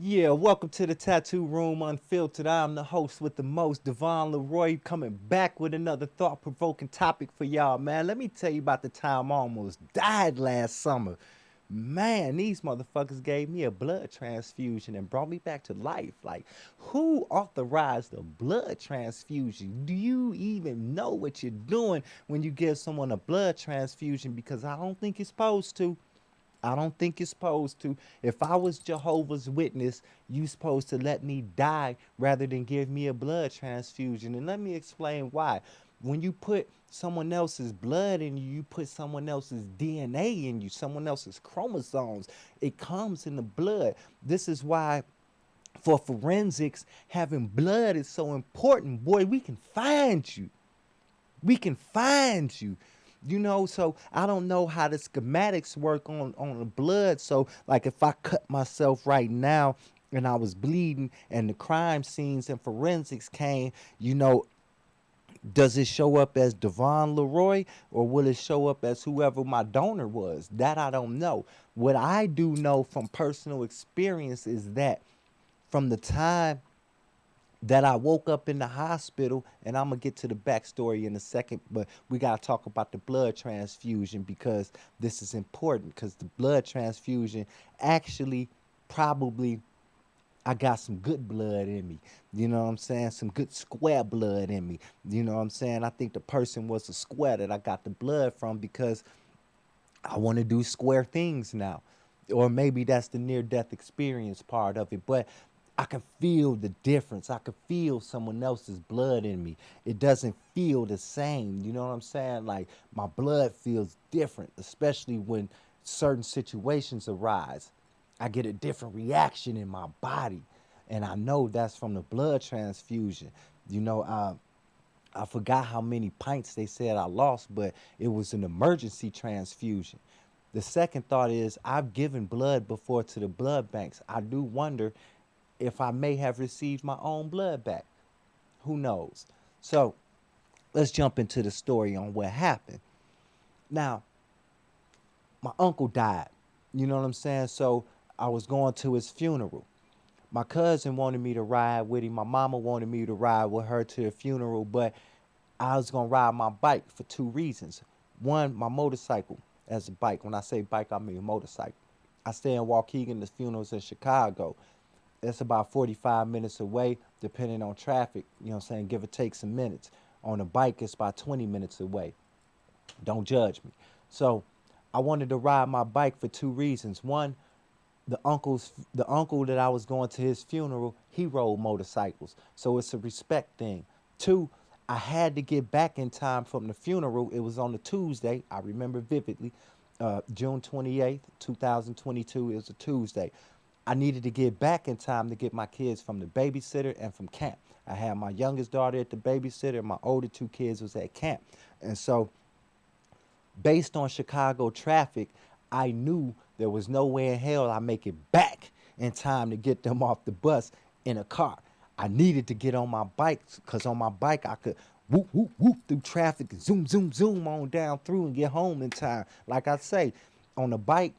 Yeah, welcome to the Tattoo Room Unfiltered. I'm the host with the most, Devon Leroy, coming back with another thought provoking topic for y'all, man. Let me tell you about the time I almost died last summer. Man, these motherfuckers gave me a blood transfusion and brought me back to life. Like, who authorized a blood transfusion? Do you even know what you're doing when you give someone a blood transfusion? Because I don't think you're supposed to. I don't think you're supposed to. If I was Jehovah's Witness, you supposed to let me die rather than give me a blood transfusion. And let me explain why. When you put someone else's blood in you, you put someone else's DNA in you, someone else's chromosomes. It comes in the blood. This is why for forensics, having blood is so important. Boy, we can find you. We can find you. So I don't know how the schematics work on the blood. So like if I cut myself right now and I was bleeding and the crime scenes and forensics came, you know, does it show up as Devon Leroy or will it show up as whoever my donor was? That I don't know. What I do know from personal experience is that from the time that I woke up in the hospital, and I'm gonna get to the backstory in a second, but we gotta talk about the blood transfusion because this is important. Because the blood transfusion actually probably I got some good blood in me. You know what I'm saying? Some good square blood in me. You know what I'm saying? I think the person was a square that I got the blood from because I want to do square things now. Or maybe that's the near death experience part of it. But I can feel the difference. I can feel someone else's blood in me. It doesn't feel the same. You know what I'm saying? Like my blood feels different, especially when certain situations arise. I get a different reaction in my body. And I know that's from the blood transfusion. You know, I forgot how many pints they said I lost, but it was an emergency transfusion. The second thought is I've given blood before to the blood banks. I do wonder if I may have received my own blood back. Who knows? So let's jump into the story on what happened. Now, my uncle died. You know what I'm saying? So I was going to his funeral. My cousin wanted me to ride with him. My mama wanted me to ride with her to the funeral, but I was gonna ride my bike for two reasons. One, my motorcycle as a bike. When I say bike, I mean motorcycle. I stay in Waukegan. The funeral's in Chicago. It's about 45 minutes away, depending on traffic. You know what I'm saying? Give or take some minutes. On a bike, it's about 20 minutes away. Don't judge me. So I wanted to ride my bike for two reasons. One, the uncle that I was going to his funeral, he rode motorcycles. So it's a respect thing. Two, I had to get back in time from the funeral. It was on a Tuesday. I remember vividly. June 28th, 2022. It was a Tuesday. I needed to get back in time to get my kids from the babysitter and from camp. I had my youngest daughter at the babysitter, and my older two kids was at camp. And so based on Chicago traffic, I knew there was no way in hell I make it back in time to get them off the bus in a car. I needed to get on my bike because on my bike I could whoop whoop whoop through traffic and zoom zoom zoom on down through and get home in time. Like I say, on the bike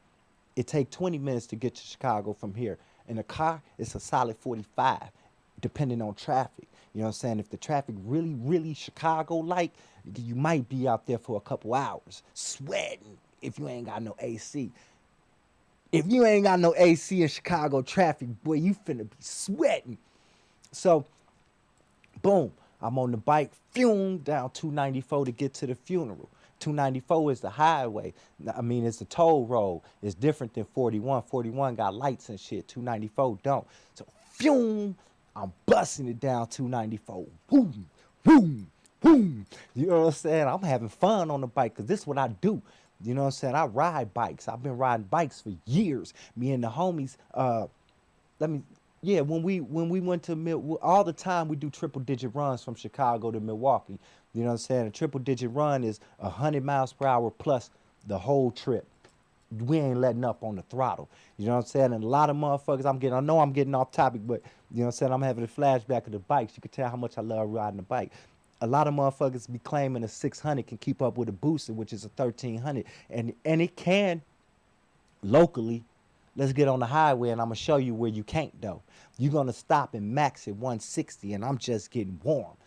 it take 20 minutes to get to Chicago from here. In a car, it's a solid 45, depending on traffic. You know what I'm saying? If the traffic really, really Chicago like, you might be out there for a couple hours, sweating if you ain't got no AC. If you ain't got no AC in Chicago traffic, boy, you finna be sweating. So, boom, I'm on the bike, fume down 294 to get to the funeral. 294 is the highway. I mean, it's the toll road. It's different than 41. 41 got lights and shit. 294 don't. So, fume, I'm busting it down 294. Boom, boom, boom. You know what I'm saying? I'm having fun on the bike because this is what I do. You know what I'm saying? I ride bikes. I've been riding bikes for years. Me and the homies, let me yeah, when we went to all the time we do triple digit runs from Chicago to Milwaukee. You know what I'm saying? A triple digit run is 100 miles per hour plus the whole trip. We ain't letting up on the throttle. You know what I'm saying? And a lot of motherfuckers, I know I'm getting off topic, but you know what I'm saying? I'm having a flashback of the bikes. You can tell how much I love riding a bike. A lot of motherfuckers be claiming a 600 can keep up with a booster, which is a 1300, and it can locally, Let's get on the highway and I'm gonna show you where you can't though. You're gonna stop and max at 160 and I'm just getting warm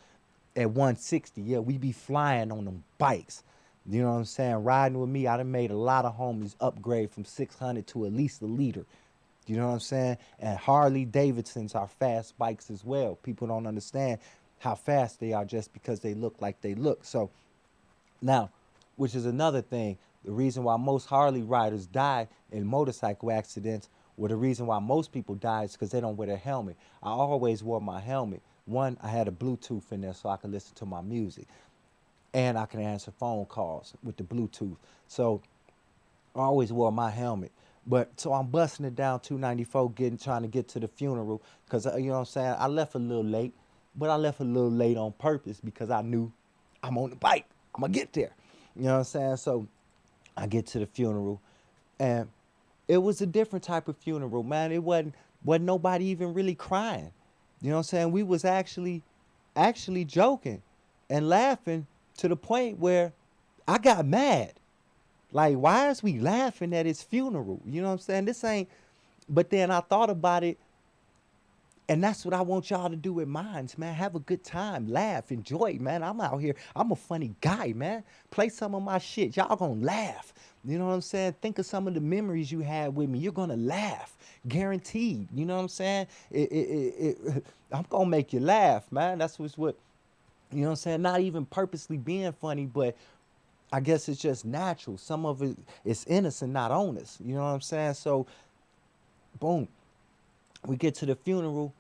at 160. Yeah, we be flying on them bikes. You know what I'm saying? Riding with me, I done made a lot of homies upgrade from 600 to at least a liter. You know what I'm saying? And Harley Davidsons are fast bikes as well. People don't understand how fast they are just because they look like they look. So now, which is another thing, the reason why most Harley riders die in motorcycle accidents, or the reason why most people die is because they don't wear their helmet. I always wore my helmet. One, I had a Bluetooth in there so I could listen to my music. And I can answer phone calls with the Bluetooth. So I always wore my helmet. But so I'm busting it down 294, trying to get to the funeral. Because, you know what I'm saying? I left a little late, but I left a little late on purpose because I knew I'm on the bike. I'm going to get there. You know what I'm saying? So I get to the funeral, and it was a different type of funeral, man. It wasn't nobody even really crying. You know what I'm saying? We was actually joking and laughing to the point where I got mad. Like, why is we laughing at his funeral? You know what I'm saying? This ain't. But then I thought about it, and that's what I want y'all to do with mines, man. Have a good time, laugh, enjoy, man. I'm out here. I'm a funny guy, man. Play some of my shit. Y'all gonna laugh. You know what I'm saying? Think of some of the memories you had with me. You're gonna laugh, guaranteed. You know what I'm saying? I'm gonna make you laugh, man. That's what's what. You know what I'm saying? Not even purposely being funny, but I guess it's just natural. Some of it is innocent, not honest. You know what I'm saying? So, boom. We get to the funeral.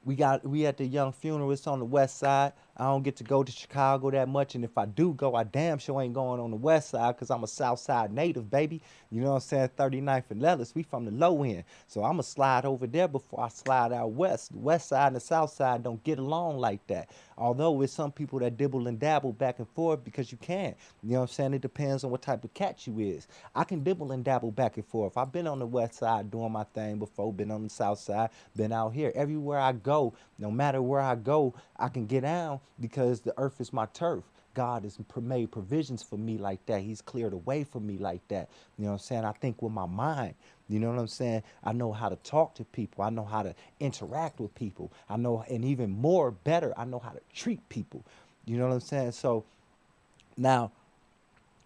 We at the Young funeral. It's on the west side. I don't get to go to Chicago that much, and if I do go, I damn sure ain't going on the west side because I'm a south side native, baby. You know what I'm saying? 39th and Lelis, we from the low end. So I'ma slide over there before I slide out west. The west side and the south side don't get along like that. Although it's some people that dibble and dabble back and forth because you can. You know what I'm saying? It depends on what type of cat you is. I can dibble and dabble back and forth. I've been on the west side doing my thing before, been on the south side, been out here. Everywhere I go, no matter where I go, I can get down because the earth is my turf. God has made provisions for me like that. He's cleared a way for me like that. You know what I'm saying? I think with my mind. You know what I'm saying? I know how to talk to people. I know how to interact with people. I know, and even more better, I know how to treat people. You know what I'm saying? So now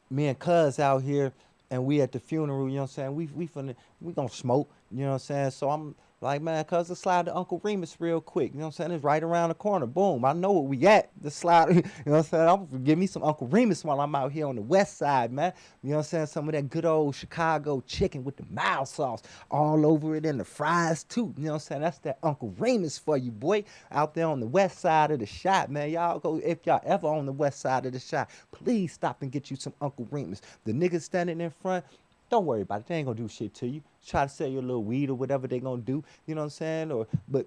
me and Cuz out here and we at the funeral, you know what I'm saying? We gonna smoke, you know what I'm saying? So I'm like, man, Cuz, let's slide to Uncle Remus real quick. You know what I'm saying? It's right around the corner. Boom. I know where we at. Let's slide, you know what I'm saying? I'm gonna give me some Uncle Remus while I'm out here on the west side, man. You know what I'm saying? Some of that good old Chicago chicken with the mild sauce all over it and the fries too. You know what I'm saying? That's that Uncle Remus for you, boy. Out there on the west side of the shop, man. Y'all go, if y'all ever on the west side of the shop, please stop and get you some Uncle Remus. The niggas standing in front, don't worry about it. They ain't gonna do shit to you. Try to sell you a little weed or whatever they gonna do. You know what I'm saying? But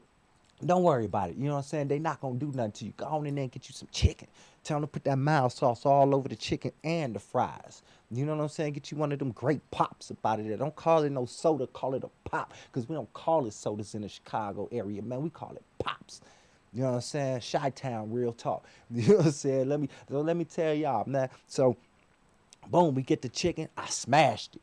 don't worry about it. You know what I'm saying? They not gonna do nothing to you. Go on in there and get you some chicken. Tell them to put that mild sauce all over the chicken and the fries. You know what I'm saying? Get you one of them great pops up out of there. Don't call it no soda, call it a pop. Because we don't call it sodas in the Chicago area, man. We call it pops. You know what I'm saying? Chi-town, real talk. You know what I'm saying? Let me tell y'all, man. So, boom, we get the chicken. I smashed it.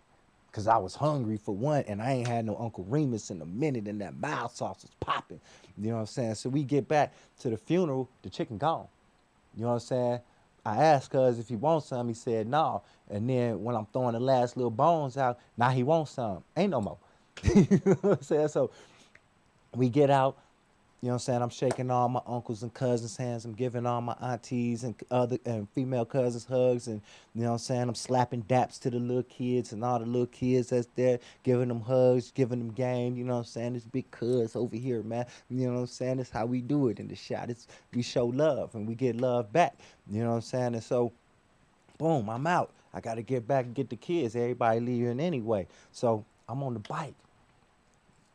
Cause I was hungry for one, and I ain't had no Uncle Remus in a minute, and that mild sauce was popping. You know what I'm saying? So we get back to the funeral, the chicken gone. You know what I'm saying? I asked cuz if he wants some, he said no. And then when I'm throwing the last little bones out, now he wants some. Ain't no more. You know what I'm saying? So we get out, you know what I'm saying? I'm shaking all my uncles and cousins' hands. I'm giving all my aunties and other and female cousins hugs. And, you know what I'm saying? I'm slapping daps to the little kids and all the little kids that's there, giving them hugs, giving them game. You know what I'm saying? This big cuz over here, man. You know what I'm saying? That's how we do it in the shot. We show love and we get love back. You know what I'm saying? And so, boom, I'm out. I got to get back and get the kids. Everybody leaving anyway. So I'm on the bike.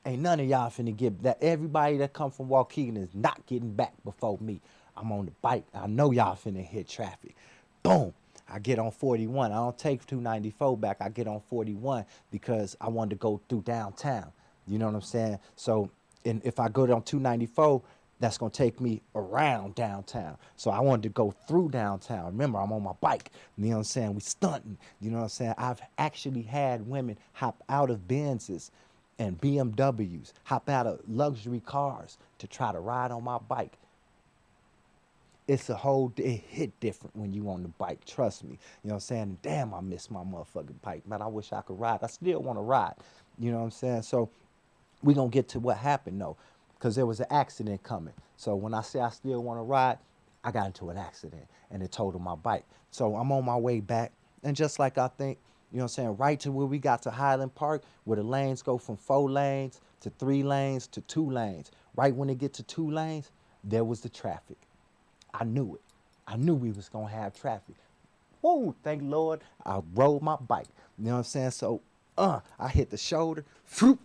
Ain't none of y'all finna get that. Everybody that come from Waukegan is not getting back before me. I'm on the bike. I know y'all finna hit traffic. Boom. I get on 41. I don't take 294 back. I get on 41 because I wanted to go through downtown. You know what I'm saying? So, and if I go down 294, that's gonna take me around downtown. So I wanted to go through downtown. Remember, I'm on my bike. You know what I'm saying? We stunting. You know what I'm saying? I've actually had women hop out of Benzes and BMWs, hop out of luxury cars to try to ride on my bike. It's a whole, it hit different when you on the bike, trust me. You know what I'm saying? Damn, I miss my motherfucking bike, man. I wish I could ride. I still want to ride. You know what I'm saying? So we gonna get to what happened though, because there was an accident coming. So when I say I still want to ride, I got into an accident and it totaled my bike. So I'm on my way back, and just like I think, you know what I'm saying, right to where we got to Highland Park, where the lanes go from 4 lanes to 3 lanes to 2 lanes. Right when it get to 2 lanes, there was the traffic. I knew it. I knew we was gonna have traffic. Whoa, thank Lord, I rode my bike. You know what I'm saying? So, I hit the shoulder, whoop,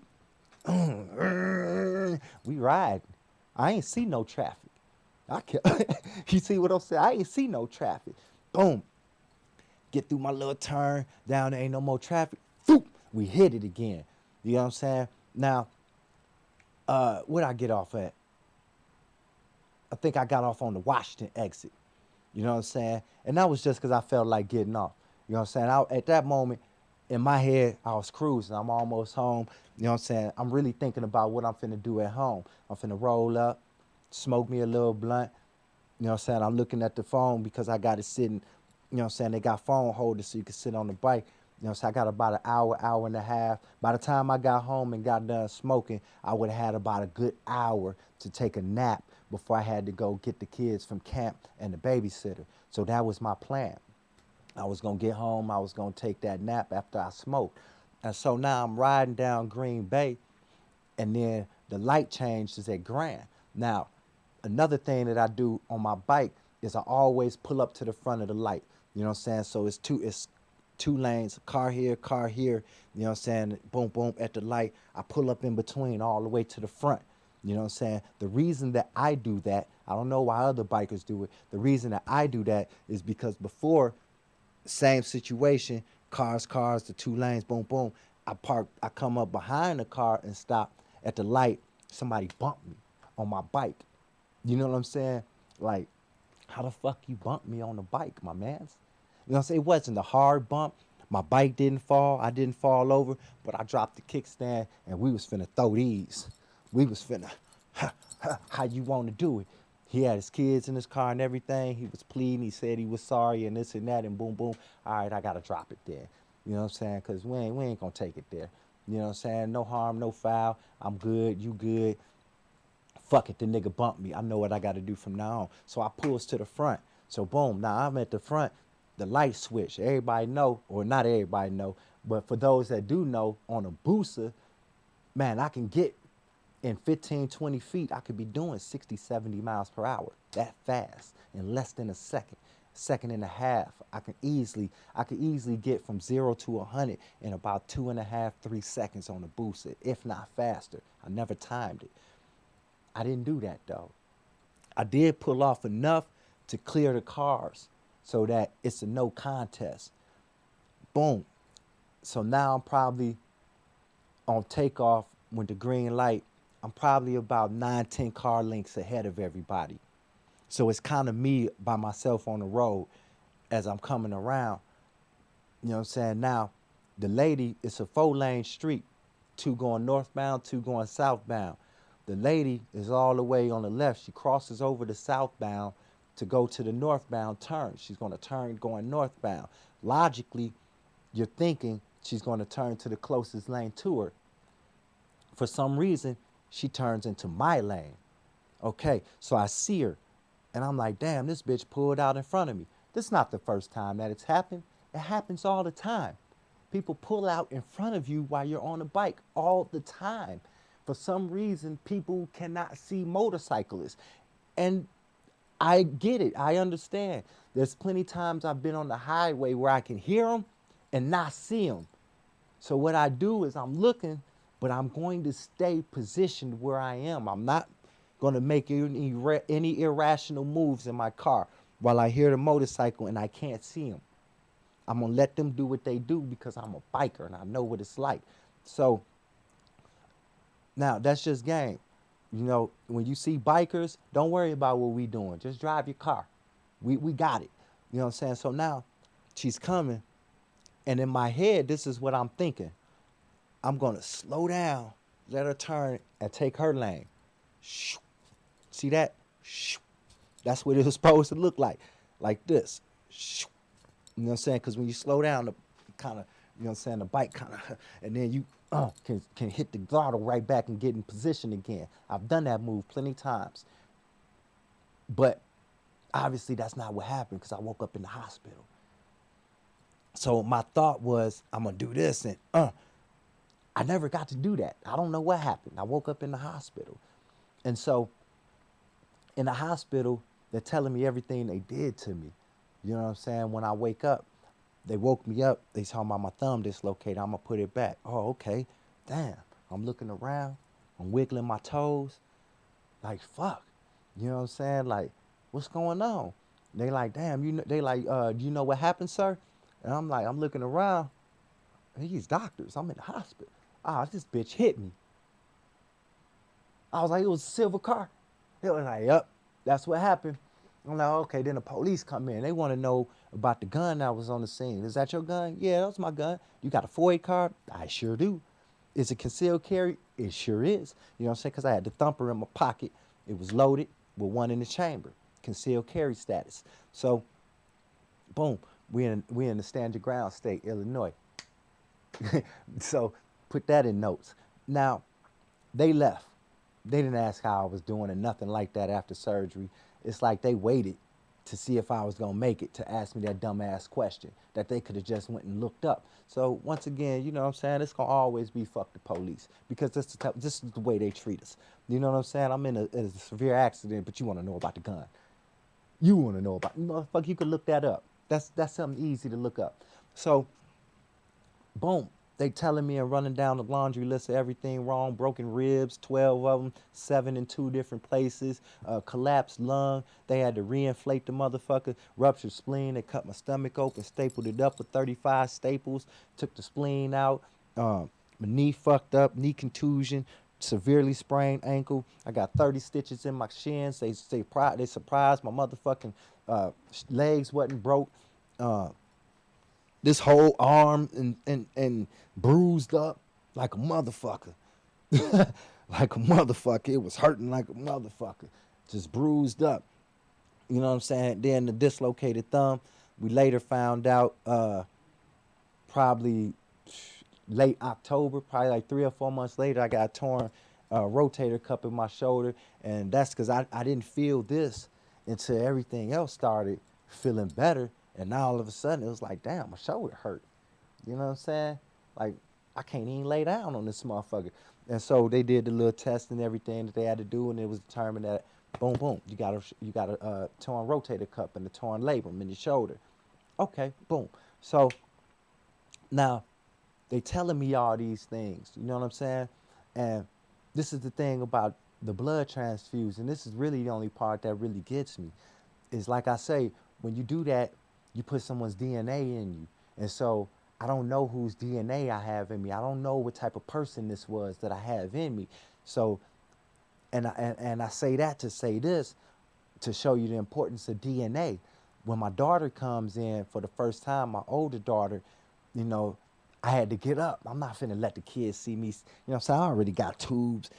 we ride. I ain't see no traffic. I kept, you see what I'm saying? I ain't see no traffic. Boom, get through my little turn, down there ain't no more traffic. Whoop, we hit it again. You know what I'm saying? Now, where'd I get off at? I think I got off on the Washington exit. You know what I'm saying? And that was just because I felt like getting off. You know what I'm saying? At that moment, in my head, I was cruising. I'm almost home. You know what I'm saying? I'm really thinking about what I'm finna do at home. I'm finna roll up, smoke me a little blunt. You know what I'm saying? I'm looking at the phone because I got it sitting, you know what I'm saying? They got phone holders so you can sit on the bike. You know, so I got about an hour, hour and a half. By the time I got home and got done smoking, I would have had about a good hour to take a nap before I had to go get the kids from camp and the babysitter. So that was my plan. I was gonna get home, I was gonna take that nap after I smoked. And so now I'm riding down Green Bay, and then the light changes at Grand. Now, another thing that I do on my bike is I always pull up to the front of the light. You know what I'm saying? So it's two lanes, car here, you know what I'm saying? Boom, boom, at the light. I pull up in between all the way to the front. You know what I'm saying? The reason that I do that, I don't know why other bikers do it. The reason that I do that is because before, same situation, cars, the 2 lanes, boom, boom. I come up behind the car and stop at the light. Somebody bumped me on my bike. You know what I'm saying? Like, how the fuck you bumped me on the bike, my mans? You know what I'm saying? It wasn't a hard bump. My bike didn't fall. I didn't fall over, but I dropped the kickstand and we was finna throw these. We was finna, how you want to do it? He had his kids in his car and everything. He was pleading. He said he was sorry and this and that and boom, boom. All right, I got to drop it there. You know what I'm saying? Because we ain't going to take it there. You know what I'm saying? No harm, no foul. I'm good. You good. Fuck it, the nigga bumped me. I know what I got to do from now on. So I pulls to the front. So boom, now I'm at the front. The light switch. Everybody know, or not everybody know, but for those that do know, on a booster, man, I can get in 15, 20 feet, I could be doing 60, 70 miles per hour that fast in less than a second and a half. I could easily get from 0 to 100 in about 2.5, 3 seconds on the booster, if not faster. I never timed it. I didn't do that though. I did pull off enough to clear the cars so that it's a no contest. Boom. So now I'm probably on takeoff when the green light, I'm probably about 9, 10 car lengths ahead of everybody. So it's kind of me by myself on the road as I'm coming around. You know what I'm saying? Now, the lady, it's a 4 lane street, 2 going northbound, 2 going southbound. The lady is all the way on the left. She crosses over the southbound to go to the northbound turn. She's going to turn going northbound. Logically, you're thinking she's going to turn to the closest lane to her. For some reason, she turns into my lane. Okay, so I see her, and I'm like, damn, this bitch pulled out in front of me. This is not the first time that it's happened. It happens all the time. People pull out in front of you while you're on a bike all the time. For some reason, people cannot see motorcyclists. And I get it. I understand. There's plenty times I've been on the highway where I can hear them and not see them. So what I do is I'm looking, but I'm going to stay positioned where I am. I'm not going to make any irrational moves in my car while I hear the motorcycle and I can't see them. I'm going to let them do what they do because I'm a biker and I know what it's like. So now that's just game. You know, when you see bikers, don't worry about what we doing. Just drive your car. We got it. You know what I'm saying? So now she's coming, and in my head, this is what I'm thinking. I'm going to slow down let her turn and take her lane. Shoo. See that? Shoo. That's what it was supposed to look like this. Shoo. You know what I'm saying? Because when you slow down, the kind of, you know what I'm saying, the bike kind of, and then you can hit the throttle right back and get in position again. I've done that move plenty times. But obviously that's not what happened because I woke up in the hospital. So my thought was, I'm going to do this. And I never got to do that. I don't know what happened. I woke up in the hospital. And so in the hospital, they're telling me everything they did to me. You know what I'm saying? When I wake up, they woke me up. They talking about my thumb dislocated. I'm going to put it back. Oh, okay. Damn. I'm looking around. I'm wiggling my toes. Like, fuck. You know what I'm saying? Like, what's going on? They like, damn, you know, they like, do you know what happened, sir? And I'm like, I'm looking around. These doctors, I'm in the hospital. Ah, this bitch hit me. I was like, it was a silver car. They was like, yep, that's what happened. I'm like, okay, then the police come in. They want to know about the gun that was on the scene. Is that your gun? Yeah, that's my gun. You got a FOIA card? I sure do. Is it concealed carry? It sure is. You know what I'm saying? Because I had the thumper in my pocket. It was loaded with one in the chamber. Concealed carry status. So, boom, we in the stand your ground state, Illinois. So, put that in notes. Now, they left. They didn't ask how I was doing and nothing like that after surgery. It's like they waited to see if I was gonna make it to ask me that dumbass question that they could have just went and looked up. So once again, you know what I'm saying? It's gonna always be fuck the police because this is the way they treat us. You know what I'm saying? I'm in a severe accident, but you want to know about the gun. You want to know about, motherfucker, you could look that up. That's something easy to look up. So boom, they telling me and running down the laundry list of everything wrong. Broken ribs, 12 of them, 7 in 2 different places, collapsed lung. They had to reinflate the motherfucker, ruptured spleen. They cut my stomach open, stapled it up with 35 staples, took the spleen out. My knee fucked up, knee contusion, severely sprained ankle. I got 30 stitches in my shins. They surprised my motherfucking legs wasn't broke. This whole arm and bruised up like a motherfucker. Like a motherfucker. It was hurting like a motherfucker. Just bruised up. You know what I'm saying? Then the dislocated thumb. We later found out probably late October, probably like 3 or 4 months later, I got a torn rotator cuff in my shoulder. And that's because I didn't feel this until everything else started feeling better. And now all of a sudden it was like, damn, my shoulder hurt. You know what I'm saying? Like, I can't even lay down on this motherfucker. And so they did the little test and everything that they had to do, and it was determined that boom, boom, you got a torn rotator cuff and a torn labrum in your shoulder. Okay, boom. So now they telling me all these things. You know what I'm saying? And this is the thing about the blood transfusion. This is really the only part that really gets me. Is like I say, when you do that, you put someone's DNA in you. And so I don't know whose DNA I have in me. I don't know what type of person this was that I have in me. So, and I say that to say this, to show you the importance of DNA. When my daughter comes in for the first time, my older daughter, you know, I had to get up. I'm not finna let the kids see me. You know what I'm saying? I already got tubes,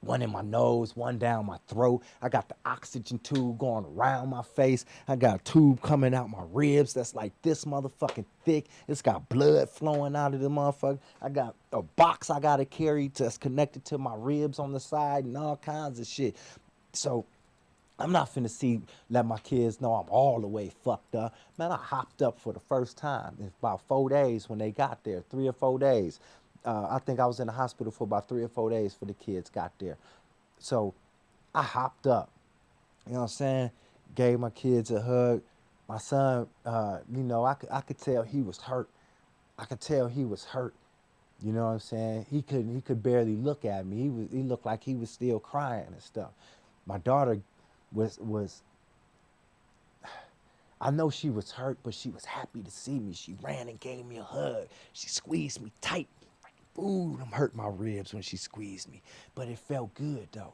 one in my nose, one down my throat. I got the oxygen tube going around my face. I got a tube coming out my ribs that's like this motherfucking thick. It's got blood flowing out of the motherfucker. I got a box I gotta carry that's connected to my ribs on the side and all kinds of shit. So I'm not finna let my kids know I'm all the way fucked up. Man, I hopped up for the first time in about 4 days when they got there, 3 or 4 days. I think I was in the hospital for about 3 or 4 days for the kids got there. So I hopped up, you know what I'm saying? Gave my kids a hug. My son, you know, I could tell he was hurt. I could tell he was hurt. You know what I'm saying? He could barely look at me. He looked like he was still crying and stuff. My daughter was I know she was hurt, but she was happy to see me. She ran and gave me a hug. She squeezed me tight. Ooh, them hurt my ribs when she squeezed me. But it felt good though.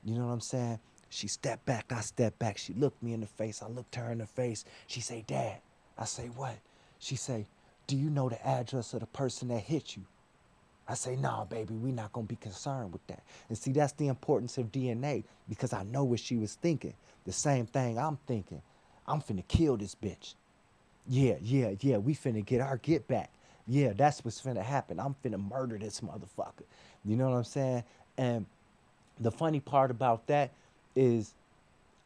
You know what I'm saying? She stepped back, I stepped back. She looked me in the face. I looked her in the face. She say, Dad. I say, what? She say, do you know the address of the person that hit you? I say, nah, baby, we not gonna be concerned with that. And see, that's the importance of DNA because I know what she was thinking. The same thing I'm thinking. I'm finna kill this bitch. Yeah, yeah, yeah, we finna get our get back. Yeah, that's what's finna happen. I'm finna murder this motherfucker. You know what I'm saying? And the funny part about that is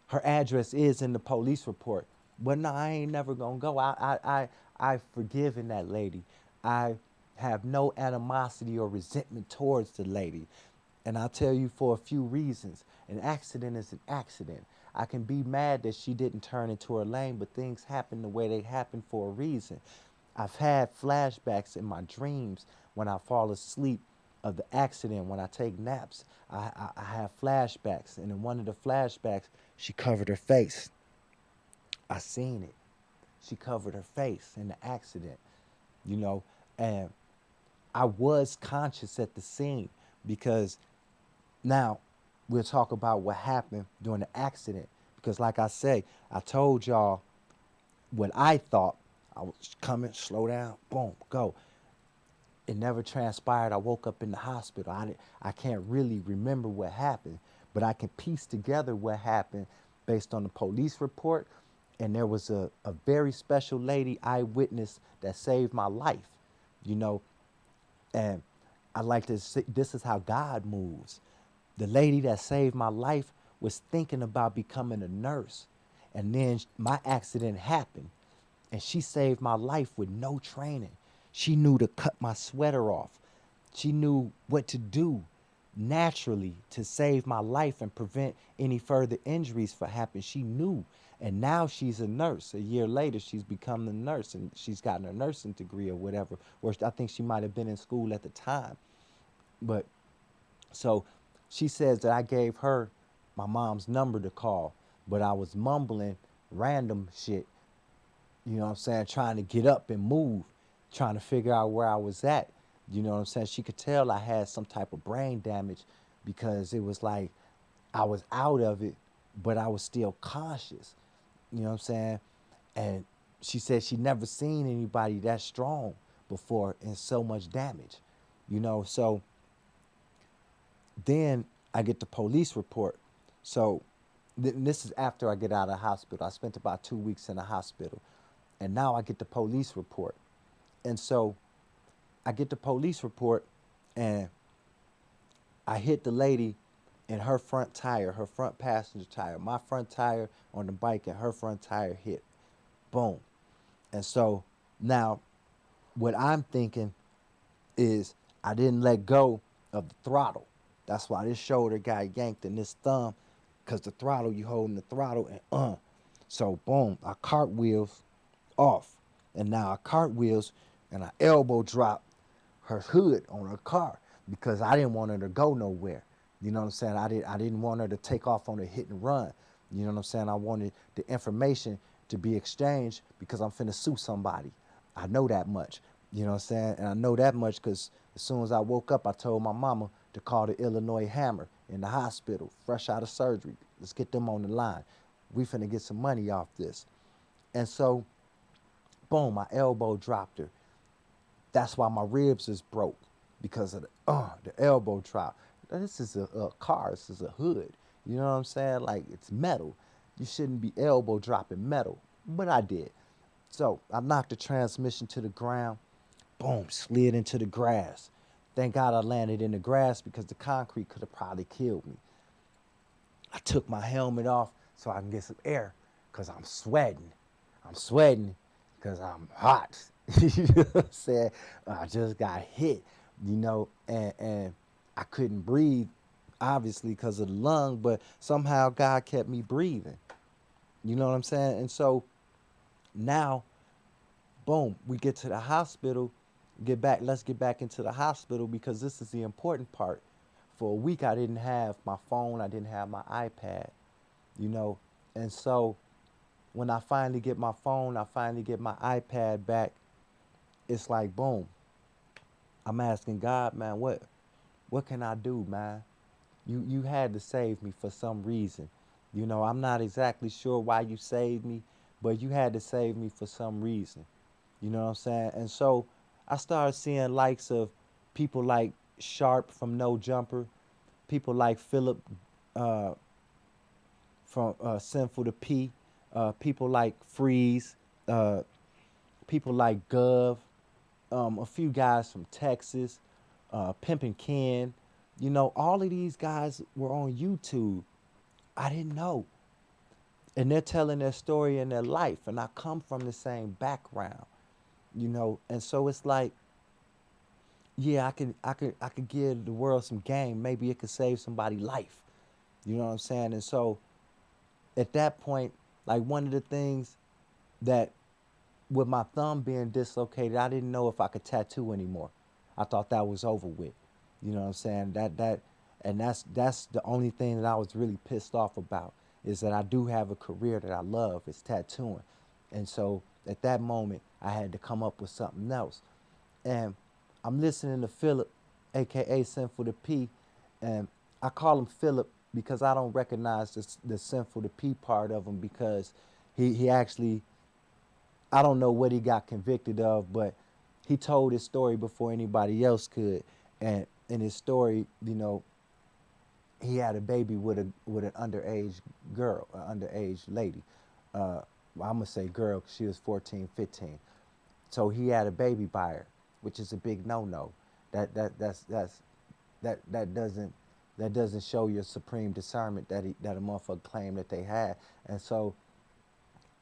her address is in the police report. But no, I ain't never gonna go. I've forgiven that lady. I have no animosity or resentment towards the lady. And I'll tell you for a few reasons. An accident is an accident. I can be mad that she didn't turn into her lane, but things happen the way they happen for a reason. I've had flashbacks in my dreams when I fall asleep of the accident. When I take naps, I have flashbacks. And in one of the flashbacks, she covered her face. I seen it. She covered her face in the accident, you know, and I was conscious at the scene because now we'll talk about what happened during the accident. Because, like I say, I told y'all what I thought. I was coming, slow down, boom, go. It never transpired. I woke up in the hospital. I can't really remember what happened, but I can piece together what happened based on the police report. And there was a very special lady eyewitness that saved my life, you know. And I like to say this is how God moves. The lady that saved my life was thinking about becoming a nurse. And then my accident happened and she saved my life with no training. She knew to cut my sweater off. She knew what to do naturally to save my life and prevent any further injuries from happening. She knew. And now she's a nurse. A year later, she's become a nurse and she's gotten her nursing degree or whatever. Or I think she might have been in school at the time. But so she says that I gave her my mom's number to call, but I was mumbling random shit, you know what I'm saying, trying to get up and move, trying to figure out where I was at. You know what I'm saying? She could tell I had some type of brain damage because it was like I was out of it, but I was still conscious. You know what I'm saying? And she said she never seen anybody that strong before and so much damage. You know, so then I get the police report. So this is after I get out of the hospital. I spent about 2 weeks in the hospital. And now I get the police report. And so I get the police report and I hit the lady in her front tire, her front passenger tire. My front tire on the bike and her front tire hit. Boom. And so now what I'm thinking is I didn't let go of the throttle. That's why this shoulder got yanked in this thumb, because the throttle, you holding the throttle and. So boom, I cartwheels off. And now I cartwheels and I elbow drop her hood on her car because I didn't want her to go nowhere. You know what I'm saying? I didn't want her to take off on a hit and run. You know what I'm saying? I wanted the information to be exchanged because I'm finna sue somebody. I know that much. You know what I'm saying? And I know that much because as soon as I woke up, I told my mama to call the Illinois Hammer in the hospital, fresh out of surgery. Let's get them on the line. We finna get some money off this. And so, boom, my elbow dropped her. That's why my ribs is broke because of the elbow drop. This is a car. This is a hood. You know what I'm saying? Like, it's metal. You shouldn't be elbow dropping metal, but I did. So I knocked the transmission to the ground. Boom, slid into the grass. Thank God I landed in the grass because the concrete could have probably killed me. I took my helmet off so I can get some air because I'm sweating. I'm sweating because I'm hot. You know what I'm saying? I just got hit, you know, and I couldn't breathe, obviously, because of the lung, but somehow God kept me breathing. You know what I'm saying? And so now, boom, we get to the hospital, let's get back into the hospital because this is the important part. For a week, I didn't have my phone, I didn't have my iPad, you know, and so when I finally get my phone, I finally get my iPad back, it's like boom. I'm asking God, man, what can I do, man? You had to save me for some reason. You know, I'm not exactly sure why you saved me, but you had to save me for some reason. You know what I'm saying? And so I started seeing likes of People like Sharp from No Jumper, people like Philip uh, from Sinful to P, people like Freeze, uh, people like Gov, a few guys from Texas, Pimpin' Ken. You know, all of these guys were on YouTube. I didn't know. And they're telling their story and their life. And I come from the same background, you know. And so it's like, yeah, I could give the world some game. Maybe it could save somebody's life. You know what I'm saying? And so at that point, like one of the things that with my thumb being dislocated, I didn't know if I could tattoo anymore. I thought that was over with. You know what I'm saying? And that's the only thing that I was really pissed off about is that I do have a career that I love. It's tattooing. And so at that moment, I had to come up with something else. And I'm listening to Philip, aka Sinful to P, and I call him Philip because I don't recognize the Sinful to P part of him because he actually, I don't know what he got convicted of, but he told his story before anybody else could. And in his story, you know, he had a baby with an underage girl, an underage lady. I'm gonna say girl 'cause she was 14, 15. So he had a baby by her, which is a big no-no. That's that doesn't show your supreme discernment that a motherfucker claimed that they had. And so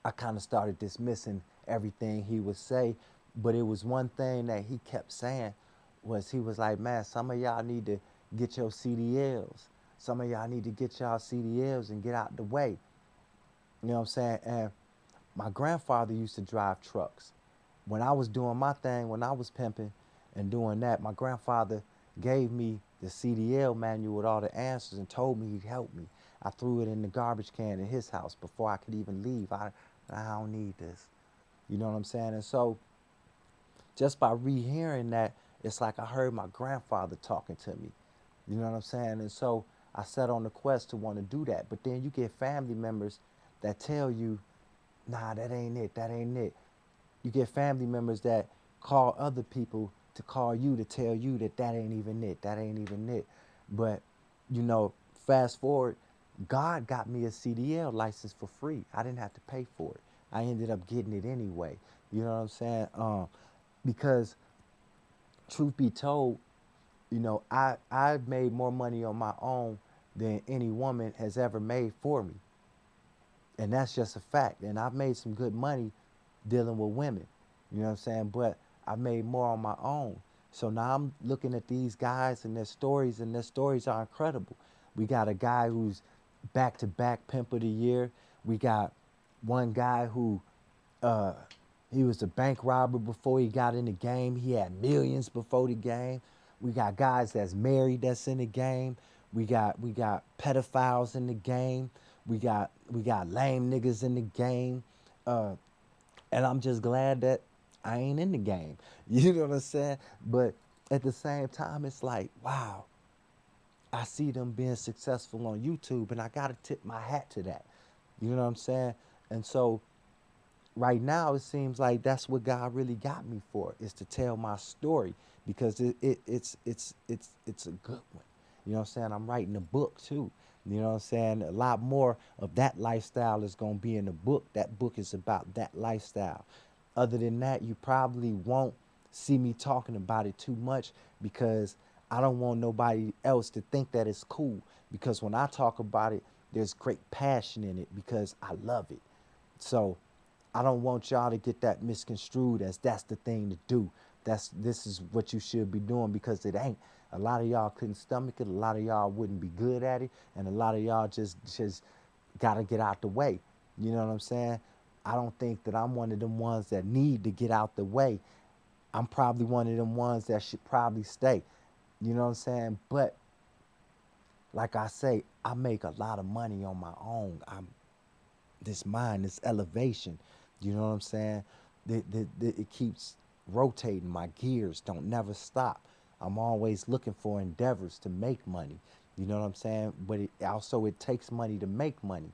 I kind of started dismissing everything he would say, but it was one thing that he kept saying was he was like, man, some of y'all need to get your CDLs. Some of y'all need to get y'all CDLs and get out the way. You know what I'm saying? And my grandfather used to drive trucks. When I was doing my thing, when I was pimping and doing that, my grandfather gave me the CDL manual with all the answers and told me he'd help me. I threw it in the garbage can in his house before I could even leave. I don't need this. You know what I'm saying? And so just by rehearing that, it's like I heard my grandfather talking to me. You know what I'm saying? And so I set on the quest to want to do that. But then you get family members that tell you, nah, that ain't it, that ain't it. You get family members that call other people to call you to tell you that that ain't even it, that ain't even it. But, you know, fast forward, God got me a CDL license for free. I didn't have to pay for it. I ended up getting it anyway. You know what I'm saying? Because truth be told, you know, I've made more money on my own than any woman has ever made for me. And that's just a fact. And I've made some good money dealing with women. You know what I'm saying? But I made more on my own. So now I'm looking at these guys and their stories are incredible. We got a guy who's back to back pimp of the year. We got one guy who uh, he was a bank robber before he got in the game. He had millions before the game. We got guys that's married that's in the game. We got pedophiles in the game. We got lame niggas in the game. Uh, and I'm just glad that I ain't in the game. You know what I'm saying? But at the same time, it's like, wow, I see them being successful on YouTube, and I gotta tip my hat to that. You know what I'm saying? And so right now it seems like that's what God really got me for is to tell my story because it's a good one. You know what I'm saying? I'm writing a book too. You know what I'm saying? A lot more of that lifestyle is gonna be in the book. That book is about that lifestyle. Other than that, you probably won't see me talking about it too much because I don't want nobody else to think that it's cool. Because when I talk about it, there's great passion in it because I love it. So I don't want y'all to get that misconstrued as that's the thing to do. This is what you should be doing because it ain't. A lot of y'all couldn't stomach it. A lot of y'all wouldn't be good at it, and a lot of y'all just gotta get out the way. You know what I'm saying? I don't think that I'm one of them ones that need to get out the way. I'm probably one of them ones that should probably stay. You know what I'm saying? But like I say, I make a lot of money on my own. I'm this mind, this elevation. You know what I'm saying? It keeps rotating. My gears don't never stop. I'm always looking for endeavors to make money. You know what I'm saying? But it takes money to make money.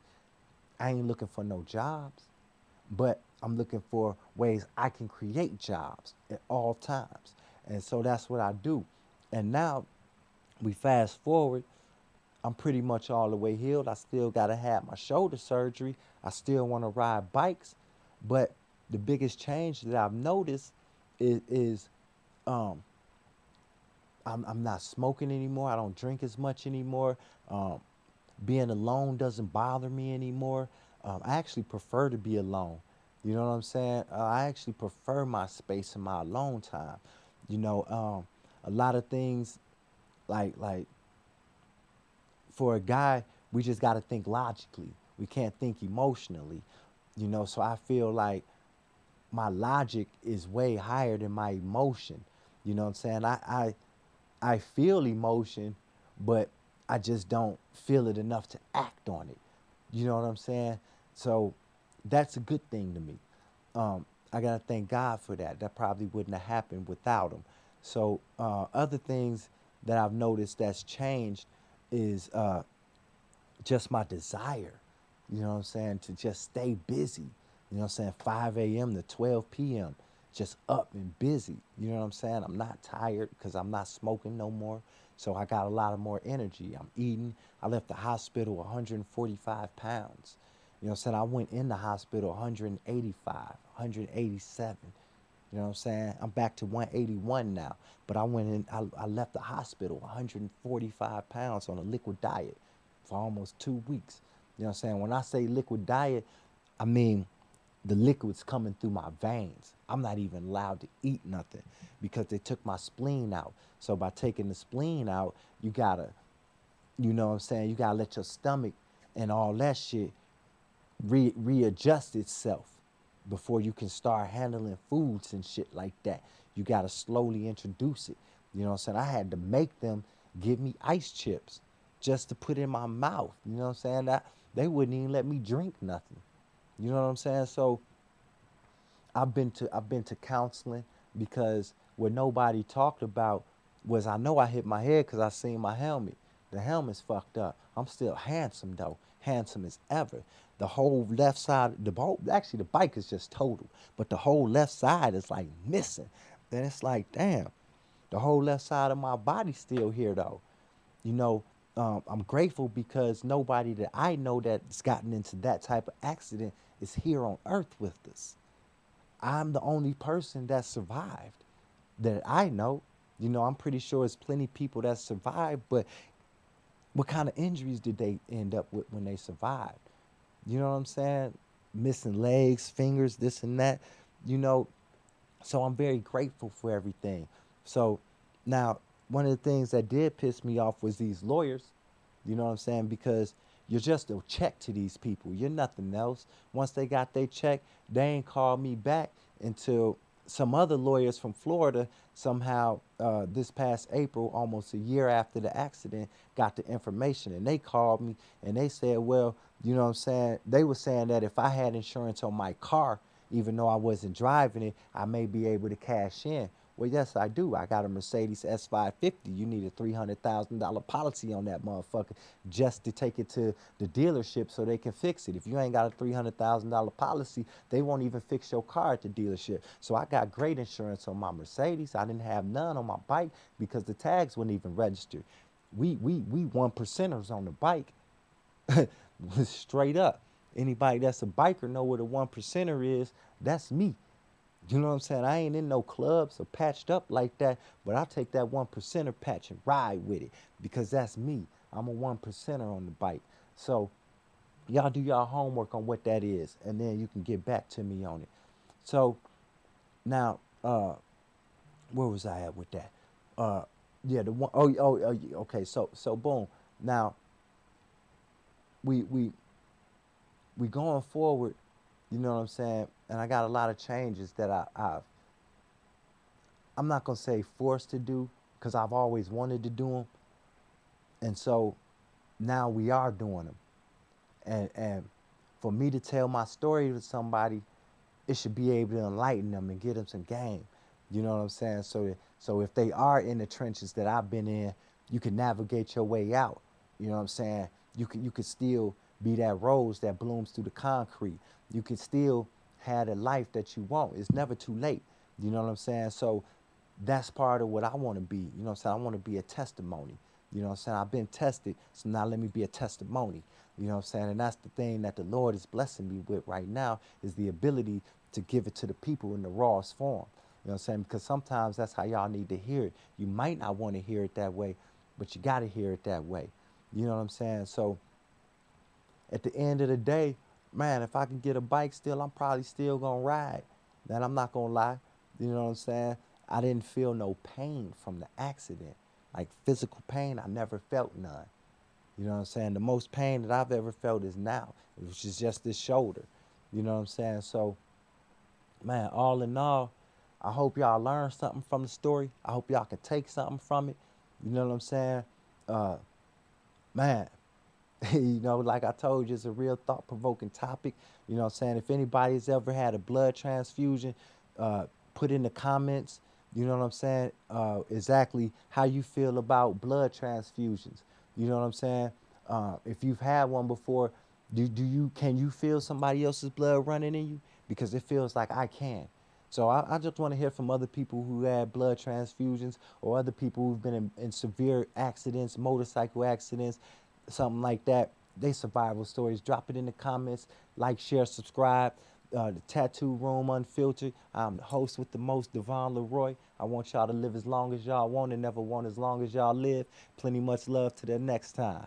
I ain't looking for no jobs, but I'm looking for ways I can create jobs at all times. And so that's what I do. And now we fast forward, I'm pretty much all the way healed. I still got to have my shoulder surgery. I still want to ride bikes. But the biggest change that I've noticed is um, I'm not smoking anymore. I don't drink as much anymore. Um, Being alone doesn't bother me anymore. I actually prefer to be alone. You know what I'm saying? I actually prefer my space and my alone time. You know, a lot of things like for a guy, we just got to think logically. We can't think emotionally. You know, so I feel like my logic is way higher than my emotion. You know what I'm saying? I feel emotion, but I just don't feel it enough to act on it. You know what I'm saying? So that's a good thing to me. I gotta thank God for that. That probably wouldn't have happened without him. So other things that I've noticed that's changed is just my desire, you know what I'm saying, to just stay busy. You know what I'm saying? 5 a.m. to 12 p.m. Just up and busy. You know what I'm saying? I'm not tired because I'm not smoking no more. So I got a lot of more energy. I'm eating. I left the hospital 145 pounds. You know what I'm saying? I went in the hospital 185, 187. You know what I'm saying? I'm back to 181 now. But I went in, I left the hospital 145 pounds on a liquid diet for almost 2 weeks. You know what I'm saying? When I say liquid diet, I mean the liquid's coming through my veins. I'm not even allowed to eat nothing because they took my spleen out. So by taking the spleen out, you gotta, you know what I'm saying? You gotta let your stomach and all that shit readjust itself before you can start handling foods and shit like that. You gotta slowly introduce it. You know what I'm saying? I had to make them give me ice chips just to put in my mouth. You know what I'm saying? That they wouldn't even let me drink nothing. You know what I'm saying? So I've been to counseling because what nobody talked about was I know I hit my head because I seen my helmet. The helmet's fucked up. I'm still handsome though, handsome as ever. The whole left side, actually the bike is just total, but the whole left side is like missing. Then it's like, damn, the whole left side of my body's still here though. You know, I'm grateful because nobody that I know that's gotten into that type of accident is here on earth with us. I'm the only person that survived that I know. You know, I'm pretty sure it's plenty of people that survived, but what kind of injuries did they end up with when they survived? You know what I'm saying? Missing legs, fingers, this and that. You know, so I'm very grateful for everything. So now, one of the things that did piss me off was these lawyers. You know what I'm saying? Because you're just a check to these people. You're nothing else. Once they got their check, they ain't called me back until some other lawyers from Florida somehow this past April, almost a year after the accident, got the information and they called me and they said, well, you know what I'm saying? They were saying that if I had insurance on my car, even though I wasn't driving it, I may be able to cash in. Well, yes, I do. I got a Mercedes S550. You need a $300,000 policy on that motherfucker just to take it to the dealership so they can fix it. If you ain't got a $300,000 policy, they won't even fix your car at the dealership. So I got great insurance on my Mercedes. I didn't have none on my bike because the tags weren't even registered. We one percenters on the bike. Straight up. Anybody that's a biker know what a one percenter is. That's me. You know what I'm saying? I ain't in no clubs or patched up like that, but I take that one percenter patch and ride with it because that's me. I'm a one percenter on the bike. So y'all do y'all homework on what that is, and then you can get back to me on it. So now, where was I at with that? Uh, yeah, the one oh, yeah, okay. So boom. Now we we we going forward. You know what I'm saying? And I got a lot of changes that I'm not gonna say forced to do because I've always wanted to do them, and so now we are doing them. And for me to tell my story to somebody, it should be able to enlighten them and give them some game. You know what I'm saying? So if they are in the trenches that I've been in, you can navigate your way out. You know what I'm saying? You could still be that rose that blooms through the concrete. You can still have the life that you want. It's never too late. You know what I'm saying? So that's part of what I want to be. You know what I'm saying? I want to be a testimony. You know what I'm saying? I've been tested, so now let me be a testimony. You know what I'm saying? And that's the thing that the Lord is blessing me with right now is the ability to give it to the people in the rawest form. You know what I'm saying? Because sometimes that's how y'all need to hear it. You might not want to hear it that way, but you got to hear it that way. You know what I'm saying? So at the end of the day, man, if I can get a bike still, I'm probably still gonna ride. Then I'm not gonna lie. You know what I'm saying? I didn't feel no pain from the accident. Like physical pain, I never felt none. You know what I'm saying? The most pain that I've ever felt is now, which is just this shoulder. You know what I'm saying? So, man, all in all, I hope y'all learn something from the story. I hope y'all can take something from it. You know what I'm saying? Uh, man, like I told you, it's a real thought provoking topic. You know what I'm saying? If anybody's ever had a blood transfusion, uh, put in the comments, you know what I'm saying? Exactly how you feel about blood transfusions. You know what I'm saying? If you've had one before, can you feel somebody else's blood running in you? Because it feels like I can. So I just want to hear from other people who had blood transfusions or other people who've been in severe accidents, motorcycle accidents, something like that. They survival stories. Drop it in the comments. Like, share, subscribe. The Tattoo Room Unfiltered. I'm the host with the most, Devon Leroy. I want y'all to live as long as y'all want and never want as long as y'all live. Plenty much love to the next time.